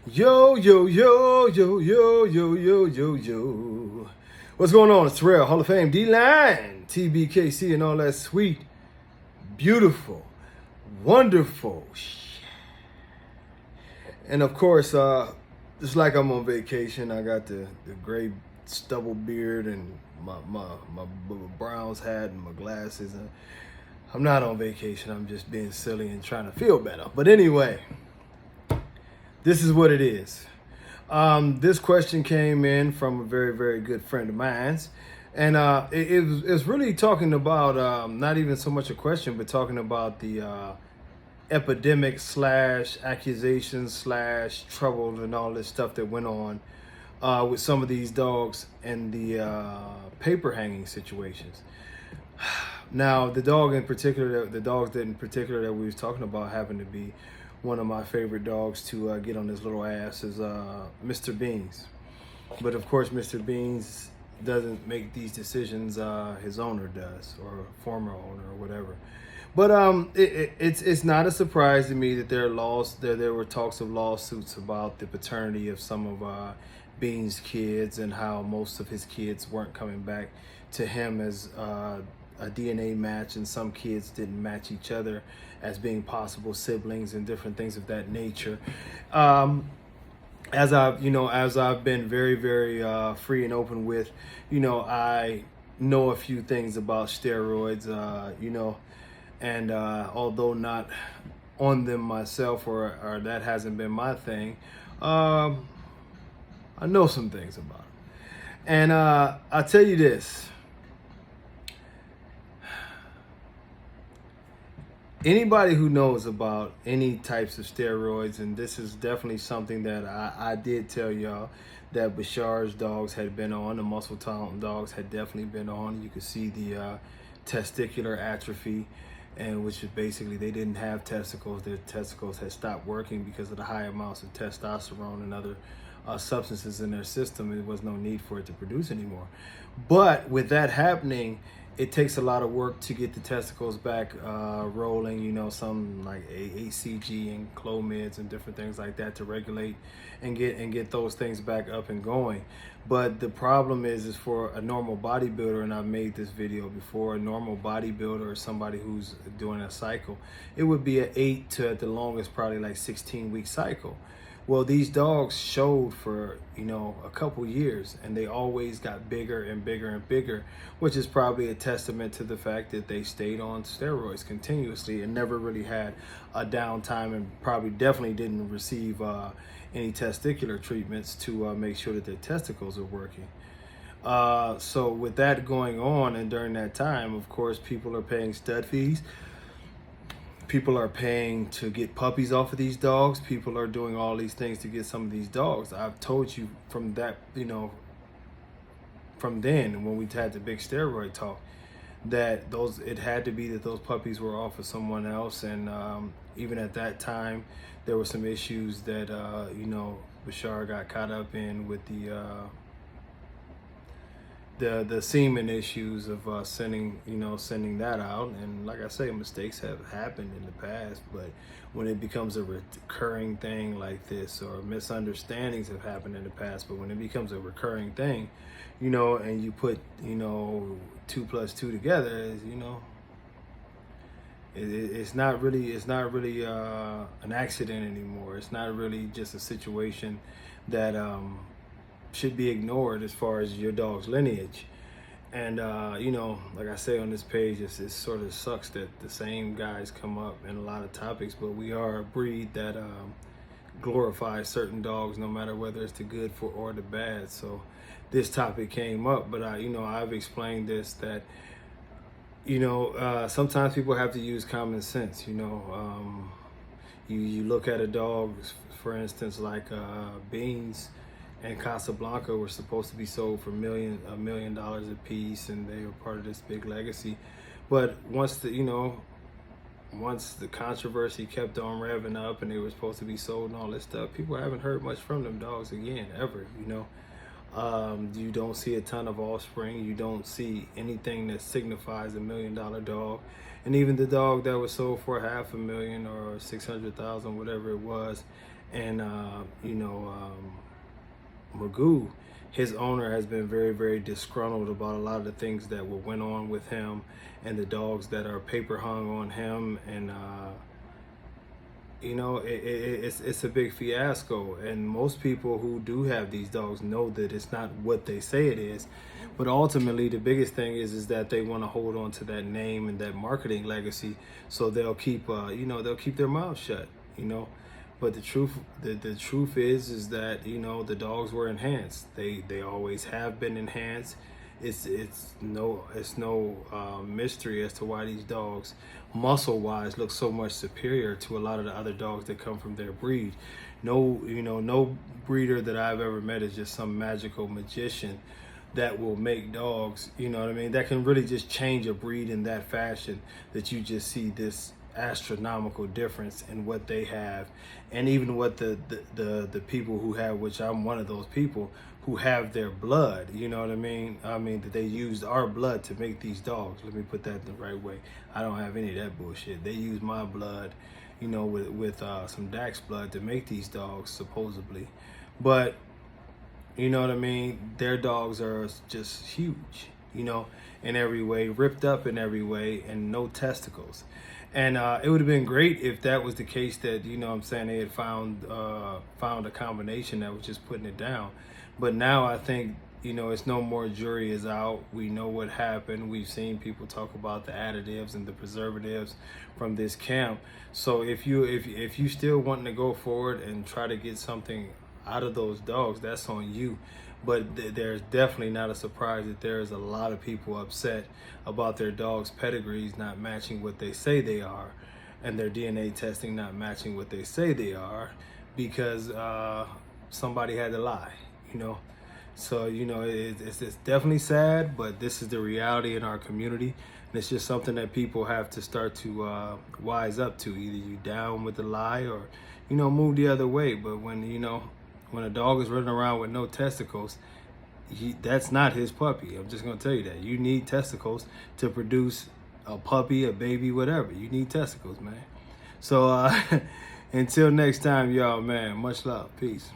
Yo, yo, yo, yo, yo, yo, yo, yo, yo. What's going on? It's Terrell, Hall of Fame, D-Line, TBKC, and all that sweet, beautiful, wonderful shit. And of course, just like I'm on vacation, I got the gray stubble beard and my Browns hat and my glasses. And I'm not on vacation. I'm just being silly and trying to feel better. But anyway, this is what it is. This question came in from a very, very good friend of mine's. And it's really talking about not even so much a question, but talking about the epidemic / accusations / trouble and all this stuff that went on with some of these dogs and the paper hanging situations. Now, the dogs in particular that we was talking about happened to be one of my favorite dogs to get on his little ass is Mr. Beans. But of course, Mr. Beans doesn't make these decisions. His owner does, or former owner, or whatever. But it's not a surprise to me that there were talks of lawsuits about the paternity of some of Beans' kids and how most of his kids weren't coming back to him as a DNA match, and some kids didn't match each other as being possible siblings and different things of that nature. As I've been very, very free and open with, I know a few things about steroids, and although not on them myself or that hasn't been my thing, I know some things about it. And I'll tell you this. Anybody who knows about any types of steroids, and this is definitely something that I did tell y'all that Bashar's dogs had been on, the Muscle Town dogs had definitely been on. You could see the testicular atrophy, and which is basically they didn't have testicles. Their testicles had stopped working because of the high amounts of testosterone and other substances in their system. There was no need for it to produce anymore. But with that happening, it takes a lot of work to get the testicles back rolling, some like ACG and Clomids and different things like that to regulate and get those things back up and going. But the problem is for a normal bodybuilder, and I've made this video before, a normal bodybuilder or somebody who's doing a cycle, it would be an 8 to, at the longest, probably like 16-week cycle. Well, these dogs showed for, a couple years, and they always got bigger and bigger and bigger, which is probably a testament to the fact that they stayed on steroids continuously and never really had a downtime, and probably definitely didn't receive any testicular treatments to make sure that their testicles are working. So with that going on, and during that time, of course, people are paying stud fees. People are paying to get puppies off of these dogs. People are doing all these things to get some of these dogs. I've told you from that, from then when we had the big steroid talk, that it had to be that those puppies were off of someone else. And even at that time, there were some issues that, Bashar got caught up in with the semen issues of sending that out. And like I say, mistakes have happened in the past, but when it becomes a recurring thing like this, or misunderstandings have happened in the past, but when it becomes a recurring thing, and you put 2 + 2 together, it's not really an accident anymore. It's not really just a situation that should be ignored as far as your dog's lineage. And like I say on this page, it sort of sucks that the same guys come up in a lot of topics, but we are a breed that glorifies certain dogs, no matter whether it's the good or the bad. So this topic came up, but I've explained this, that sometimes people have to use common sense. You look at a dog, for instance, like Beans and Casablanca were supposed to be sold for $1 million a piece, and they were part of this big legacy. But once the controversy kept on revving up and they were supposed to be sold and all this stuff, people haven't heard much from them dogs again, ever. You don't see a ton of offspring. You don't see anything that signifies $1 million dog. And even the dog that was sold for $500,000 or $600,000, whatever it was, And Magoo, his owner, has been very, very disgruntled about a lot of the things that went on with him and the dogs that are paper hung on him. And it's a big fiasco. And most people who do have these dogs know that it's not what they say it is. But ultimately, the biggest thing is that they want to hold on to that name and that marketing legacy, so they'll keep they'll keep their mouth shut. But the truth is that the dogs were enhanced. They always have been enhanced. It's no mystery as to why these dogs, muscle wise, look so much superior to a lot of the other dogs that come from their breed. No breeder that I've ever met is just some magical magician that will make dogs, that can really just change a breed in that fashion, that you just see this astronomical difference in what they have, and even what the people who have, which I'm one of those people who have their blood, that they used our blood to make these dogs. Let me put that the right way. I don't have any of that bullshit. They used my blood, with some Dax blood to make these dogs, supposedly. But their dogs are just huge, in every way, ripped up in every way, and no testicles. And it would have been great if that was the case, that, they had found a combination that was just putting it down. But now I think, it's no more, jury is out. We know what happened. We've seen people talk about the additives and the preservatives from this camp. So if you still wanting to go forward and try to get something out of those dogs, that's on you. But there's definitely not a surprise that there's a lot of people upset about their dogs' pedigrees not matching what they say they are, and their DNA testing not matching what they say they are, because somebody had to lie, So, it's definitely sad, but this is the reality in our community. And it's just something that people have to start to wise up to. Either you down with the lie, or, move the other way. But when a dog is running around with no testicles, that's not his puppy. I'm just going to tell you that. You need testicles to produce a puppy, a baby, whatever. You need testicles, man. So until next time, y'all, man, much love. Peace.